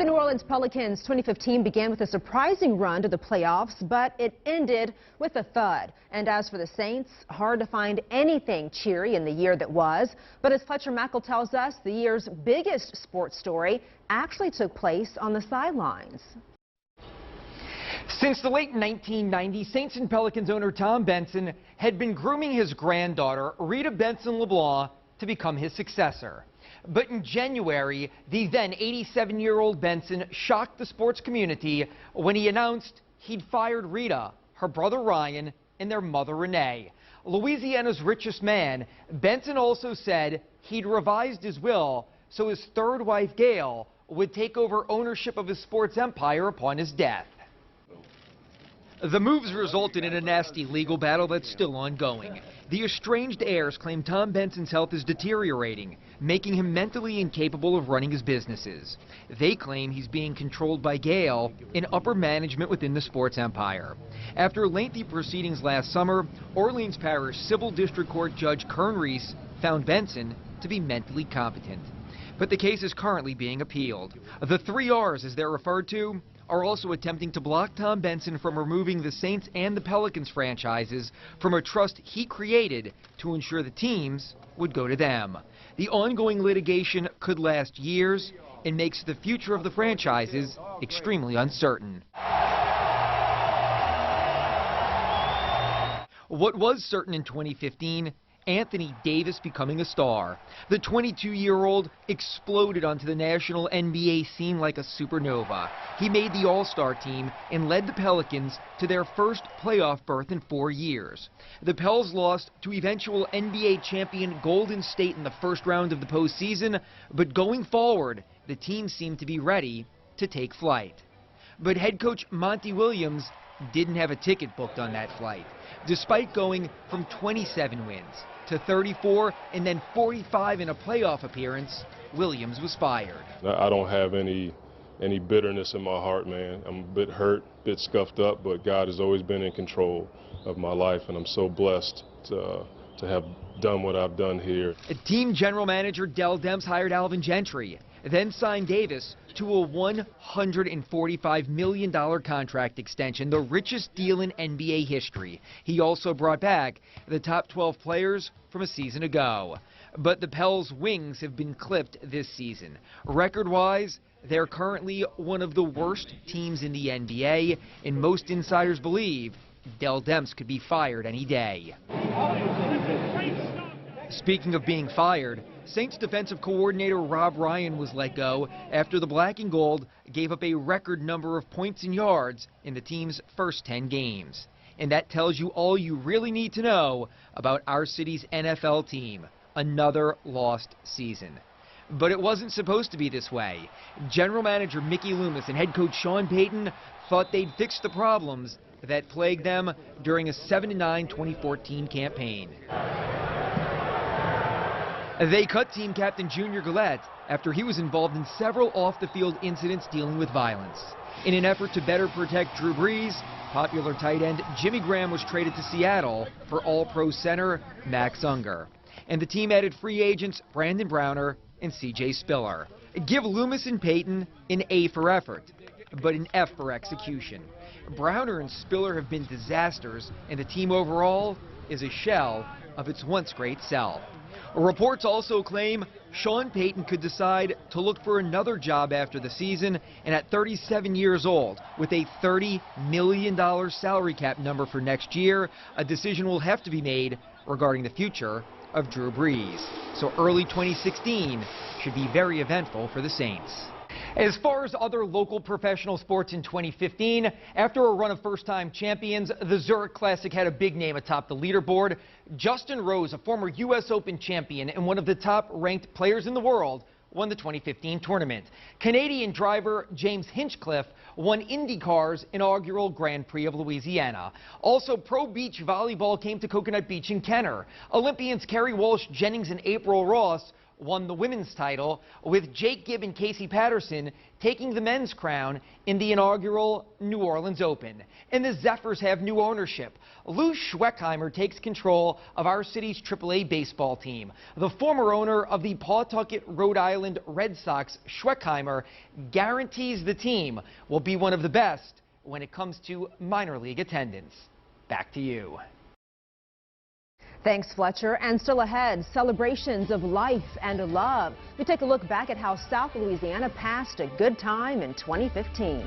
the New Orleans Pelicans 2015 began with a surprising run to the playoffs, but it ended with a thud. And as for the Saints, hard to find anything cheery in the year that was. But as Fletcher Mackel tells us, the year's biggest sports story actually took place on the sidelines. Since the late 1990s, Saints and Pelicans owner Tom Benson had been grooming his granddaughter, Rita Benson LeBlanc, to become his successor. But in January, the then 87-year-old Benson shocked the sports community when he announced he'd fired Rita, her brother Ryan, and their mother Renee. Louisiana's richest man, Benson also said he'd revised his will so his third wife, Gail, would take over ownership of his sports empire upon his death. The moves resulted in a nasty legal battle that's still ongoing. The estranged heirs claim Tom Benson's health is deteriorating, making him mentally incapable of running his businesses. They claim he's being controlled by Gail in upper management within the sports empire. After lengthy proceedings last summer, Orleans Parish Civil District Court Judge Kern Reese found Benson to be mentally competent. But the case is currently being appealed. The 3 R's, as they're referred to, are also attempting to block Tom Benson from removing the Saints and the Pelicans franchises from a trust he created to ensure the teams would go to them. The ongoing litigation could last years and makes the future of the franchises extremely uncertain. What was certain in 2015? Anthony Davis becoming a star. The 22-year-old exploded onto the national NBA scene like a supernova. He made the All-Star team and led the Pelicans to their first playoff berth in 4 years. The Pels lost to eventual NBA champion Golden State in the first round of the postseason, but going forward, the team seemed to be ready to take flight. But head coach Monty Williams didn't have a ticket booked on that flight. Despite going from 27 wins to 34 and then 45 in a playoff appearance, Williams was fired. I don't have any bitterness in my heart, man. I'm a bit hurt, a bit scuffed up, but God has always been in control of my life, and I'm so blessed to have done what I've done here. Team general manager Dell Demps hired Alvin Gentry, then signed Davis to a $145 million contract extension, the richest deal in NBA history. He also brought back the top 12 players from a season ago. But the Pels' wings have been clipped this season. Record-wise, they're currently one of the worst teams in the NBA, and most insiders believe Dell Demps could be fired any day. Speaking of being fired, Saints defensive coordinator Rob Ryan was let go after the Black and Gold gave up a record number of points and yards in the team's first 10 games. And that tells you all you really need to know about our city's NFL team. Another lost season. But it wasn't supposed to be this way. General manager Mickey Loomis and head coach Sean Payton thought they'd fix the problems that plagued them during a 7-9 2014 campaign. They cut team captain Junior Galette after he was involved in several off-the-field incidents dealing with violence. In an effort to better protect Drew Brees, popular tight end Jimmy Graham was traded to Seattle for All-Pro center Max Unger. And the team added free agents Brandon Browner and C.J. Spiller. Give Loomis and Payton an A for effort, but an F for execution. Browner and Spiller have been disasters, and the team overall is a shell of its once great self. Reports also claim Sean Payton could decide to look for another job after the season, and at 37 years old, with a $30 million salary cap number for next year, a decision will have to be made regarding the future of Drew Brees. So early 2016 should be very eventful for the Saints. As far as other local professional sports in 2015, after a run of first-time champions, the Zurich Classic had a big name atop the leaderboard. Justin Rose, a former U.S. Open champion and one of the top-ranked players in the world, won the 2015 tournament. Canadian driver James Hinchcliffe won IndyCar's inaugural Grand Prix of Louisiana. Also, pro beach volleyball came to Coconut Beach in Kenner. Olympians Kerry Walsh Jennings and April Ross won the women's title, with Jake Gibb and Casey Patterson taking the men's crown in the inaugural New Orleans Open. And the Zephyrs have new ownership. Lou Schweckheimer takes control of our city's AAA baseball team. The former owner of the Pawtucket, Rhode Island Red Sox, Schweckheimer, guarantees the team will be one of the best when it comes to minor league attendance. Back to you. Thanks, Fletcher. And still ahead, celebrations of life and love. We take a look back at how South Louisiana passed a good time in 2015.